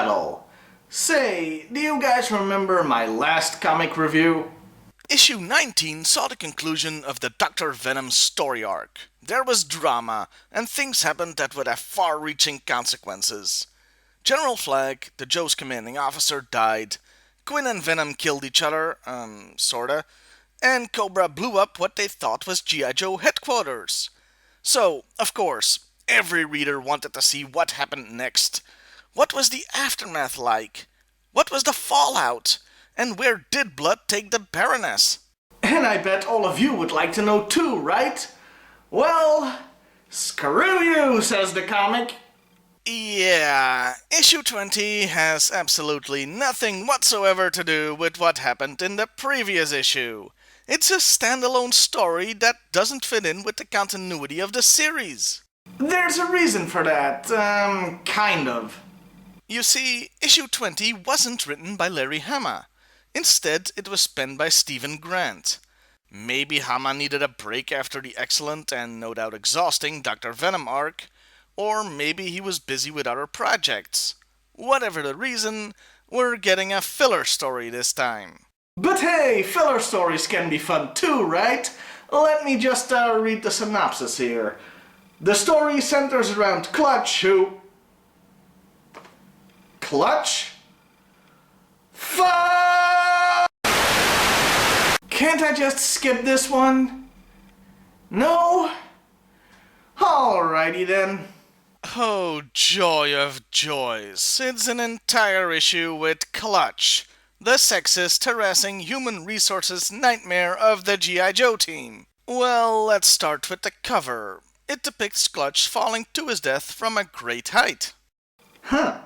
battle. Say, do you guys remember my last comic review? Issue 19 saw the conclusion of the Doctor Venom story arc. There was drama, and things happened that would have far-reaching consequences. General Flag, the Joe's commanding officer, died. Quinn and Venom killed each other, sorta. And Cobra blew up what they thought was G.I. Joe headquarters. So, of course, every reader wanted to see what happened next. What was the aftermath like? What was the fallout? And where did Blood take the Baroness? And I bet all of you would like to know too, right? Well, screw you, says the comic. Yeah, issue 20 has absolutely nothing whatsoever to do with what happened in the previous issue. It's a standalone story that doesn't fit in with the continuity of the series. There's a reason for that, kind of. You see, issue 20 wasn't written by Larry Hama. Instead, it was penned by Stephen Grant. Maybe Hama needed a break after the excellent and no doubt exhausting Doctor Venom arc, or maybe he was busy with other projects. Whatever the reason, we're getting a filler story this time. But hey, filler stories can be fun too, right? Let me just read the synopsis here. The story centers around Clutch, who... Clutch? Fuck! Can't I just skip this one? No? Alrighty then. Oh, joy of joys. It's an entire issue with Clutch, the sexist, harassing human resources nightmare of the G.I. Joe team. Well, let's start with the cover. It depicts Clutch falling to his death from a great height. Huh.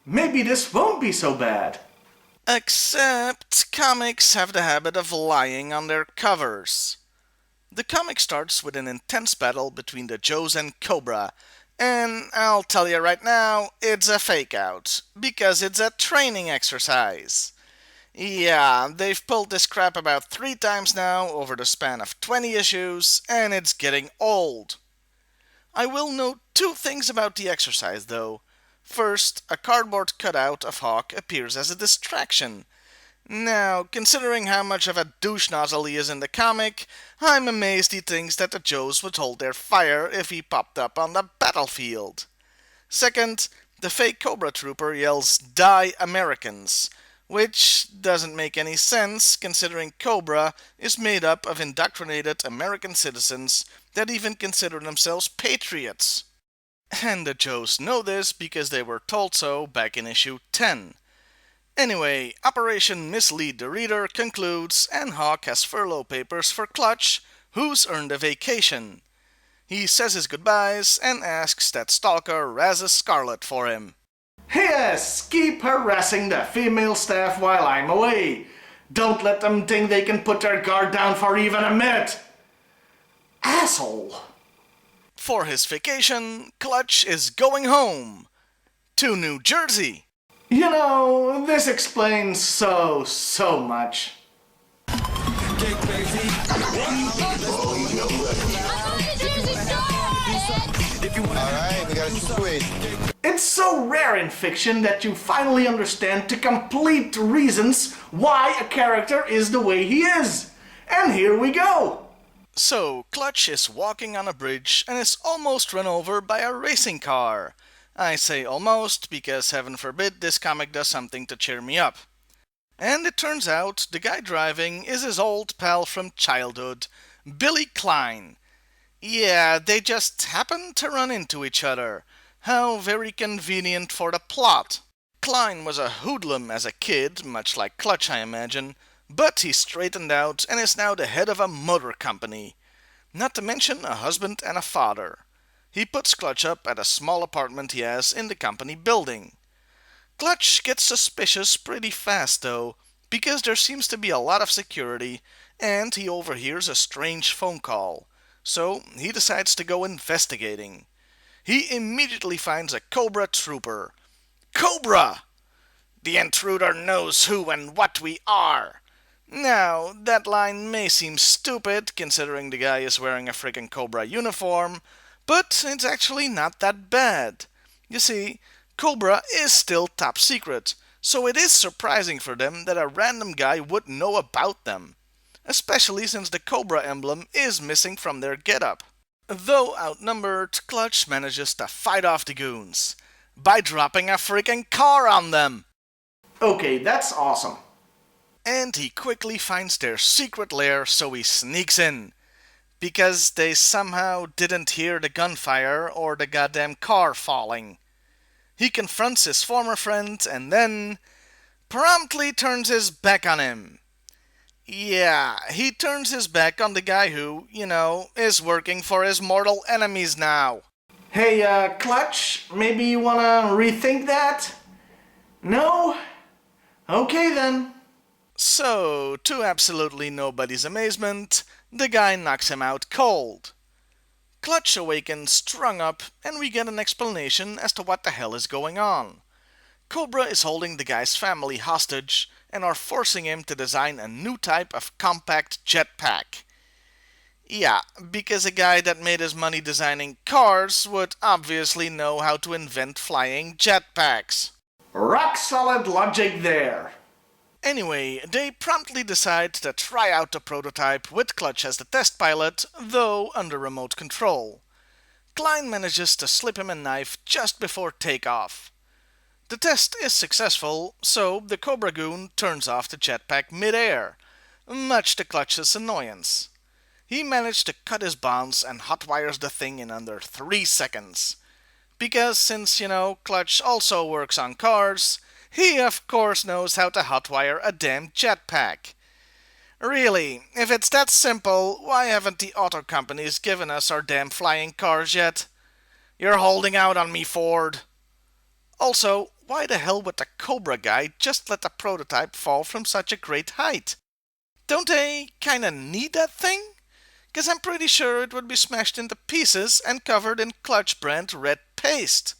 Maybe this won't be so bad. Except comics have the habit of lying on their covers. The comic starts with an intense battle between the Joes and Cobra, and I'll tell you right now, it's a fake-out, because it's a training exercise. Yeah, they've pulled this crap about 3 times now over the span of 20 issues, and it's getting old. I will note 2 things about the exercise, though. First, a cardboard cutout of Hawk appears as a distraction. Now, considering how much of a douche nozzle he is in the comic, I'm amazed he thinks that the Joes would hold their fire if he popped up on the battlefield. Second, the fake Cobra trooper yells, "Die Americans," which doesn't make any sense considering Cobra is made up of indoctrinated American citizens that even consider themselves patriots. And the Joes know this because they were told so back in issue 10. Anyway, Operation Mislead the Reader concludes, and Hawk has furlough papers for Clutch, who's earned a vacation. He says his goodbyes and asks that Stalker razz Scarlet for him. Yes, keep harassing the female staff while I'm away. Don't let them think they can put their guard down for even a minute. Asshole. For his vacation, Clutch is going home to New Jersey. You know, this explains so much. Alright, we got a situation. It's so rare in fiction that you finally understand the complete reasons why a character is the way he is. And here we go. So, Clutch is walking on a bridge and is almost run over by a racing car. I say almost because, heaven forbid, this comic does something to cheer me up. And it turns out the guy driving is his old pal from childhood, Billy Klein. Yeah, they just happened to run into each other. How very convenient for the plot. Klein was a hoodlum as a kid, much like Clutch I imagine, but he straightened out and is now the head of a motor company. Not to mention a husband and a father. He puts Clutch up at a small apartment he has in the company building. Clutch gets suspicious pretty fast though, because there seems to be a lot of security, and he overhears a strange phone call. So he decides to go investigating. He immediately finds a Cobra trooper. Cobra! The intruder knows who and what we are. Now, that line may seem stupid, considering the guy is wearing a friggin' Cobra uniform, but it's actually not that bad. You see, Cobra is still top secret, so it is surprising for them that a random guy would know about them, especially since the Cobra emblem is missing from their getup. Though outnumbered, Clutch manages to fight off the goons by dropping a freaking car on them. Okay, that's awesome. And he quickly finds their secret lair, so he sneaks in, because they somehow didn't hear the gunfire or the goddamn car falling. He confronts his former friend and then promptly turns his back on him. Yeah, he turns his back on the guy who, is working for his mortal enemies now. Hey, Clutch, maybe you wanna rethink that? No? Okay then. So, to absolutely nobody's amazement, the guy knocks him out cold. Clutch awakens strung up, and we get an explanation as to what the hell is going on. Cobra is holding the guy's family hostage and are forcing him to design a new type of compact jetpack. Yeah, because a guy that made his money designing cars would obviously know how to invent flying jetpacks. Rock solid logic there. Anyway, they promptly decide to try out the prototype with Clutch as the test pilot, though under remote control. Klein manages to slip him a knife just before takeoff. The test is successful, so the Cobra goon turns off the jetpack mid-air, much to Clutch's annoyance. He managed to cut his bonds and hotwires the thing in under 3 seconds. Because since, Clutch also works on cars, he of course knows how to hotwire a damn jetpack. Really, if it's that simple, why haven't the auto companies given us our damn flying cars yet? You're holding out on me, Ford. Also, why the hell would the Cobra guy just let the prototype fall from such a great height? Don't they kinda need that thing? 'Cause I'm pretty sure it would be smashed into pieces and covered in Clutch brand red paste.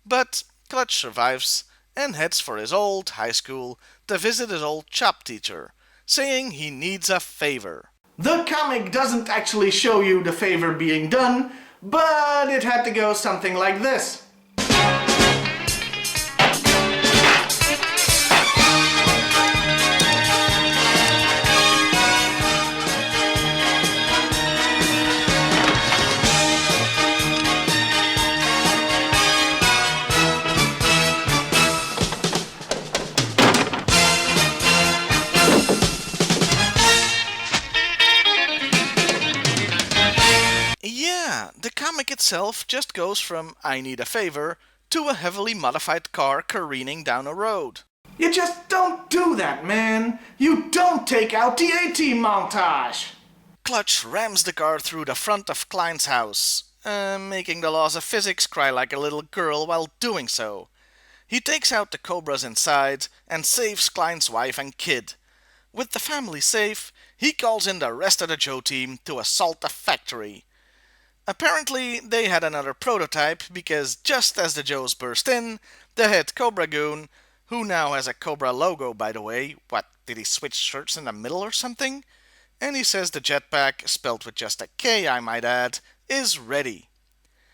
But Clutch survives and heads for his old high school to visit his old chop teacher, saying he needs a favor. The comic doesn't actually show you the favor being done, but it had to go something like this. The comic itself just goes from I need a favor to a heavily modified car careening down a road. You just don't do that, man. You don't take out the A-Team montage. Clutch rams the car through the front of Klein's house, making the laws of physics cry like a little girl while doing so. He takes out the Cobras inside and saves Klein's wife and kid. With the family safe, he calls in the rest of the Joe team to assault the factory. Apparently, they had another prototype because just as the Joes burst in, the head Cobra goon, who now has a Cobra logo by the way, what, did he switch shirts in the middle or something? And he says the jetpack, spelled with just a K I might add, is ready.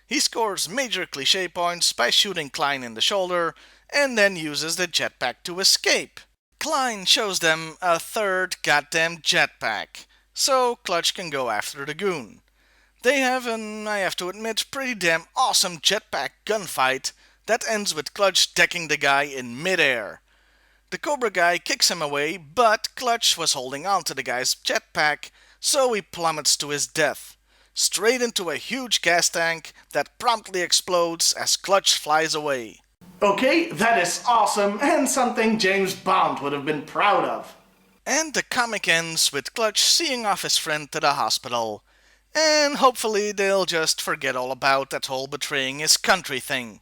He scores major cliché points by shooting Klein in the shoulder, and then uses the jetpack to escape. Klein shows them a third goddamn jetpack, so Clutch can go after the goon. They have an, I have to admit, pretty damn awesome jetpack gunfight that ends with Clutch decking the guy in midair. The Cobra guy kicks him away, but Clutch was holding on to the guy's jetpack, so he plummets to his death, straight into a huge gas tank that promptly explodes as Clutch flies away. Okay, that is awesome and something James Bond would have been proud of. And the comic ends with Clutch seeing off his friend to the hospital. And hopefully they'll just forget all about that whole betraying his country thing.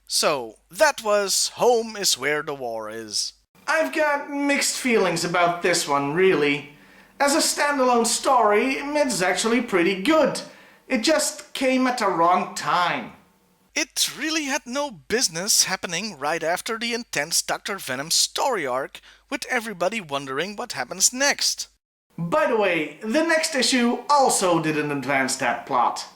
So, that was Home is Where the War Is. I've got mixed feelings about this one, really. As a standalone story, it's actually pretty good. It just came at the wrong time. It really had no business happening right after the intense Doctor Venom story arc, with everybody wondering what happens next. By the way, the next issue also didn't advance that plot.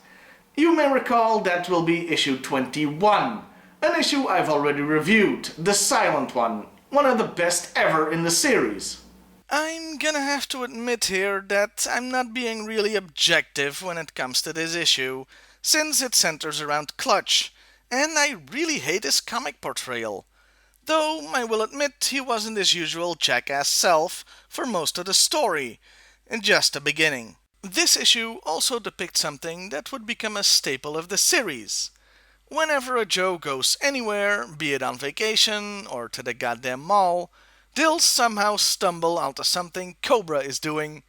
You may recall that will be issue 21, An issue I've already reviewed, the silent one of the best ever in the series. I'm gonna have to admit here that I'm not being really objective when it comes to this issue, since it centers around Clutch, and I really hate his comic portrayal. Though I will admit he wasn't his usual jackass self for most of the story, in just the beginning. This issue also depicts something that would become a staple of the series. Whenever a Joe goes anywhere, be it on vacation or to the goddamn mall, they'll somehow stumble onto something Cobra is doing,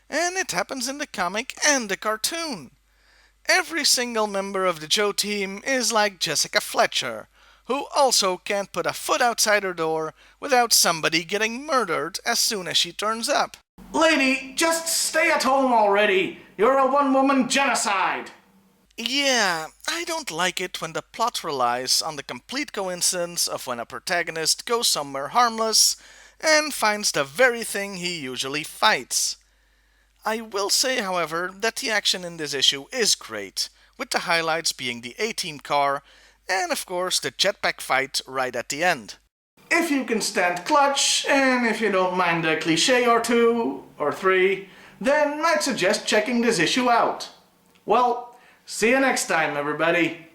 and it happens in the comic and the cartoon. Every single member of the Joe team is like Jessica Fletcher, who also can't put a foot outside her door without somebody getting murdered as soon as she turns up. Lady, just stay at home already! You're a one-woman genocide! Yeah, I don't like it when the plot relies on the complete coincidence of when a protagonist goes somewhere harmless and finds the very thing he usually fights. I will say, however, that the action in this issue is great, with the highlights being the A-Team car and of course the jetpack fight right at the end. If you can stand Clutch, and if you don't mind a cliché or two, or three, then I'd suggest checking this issue out. Well, see you next time, everybody.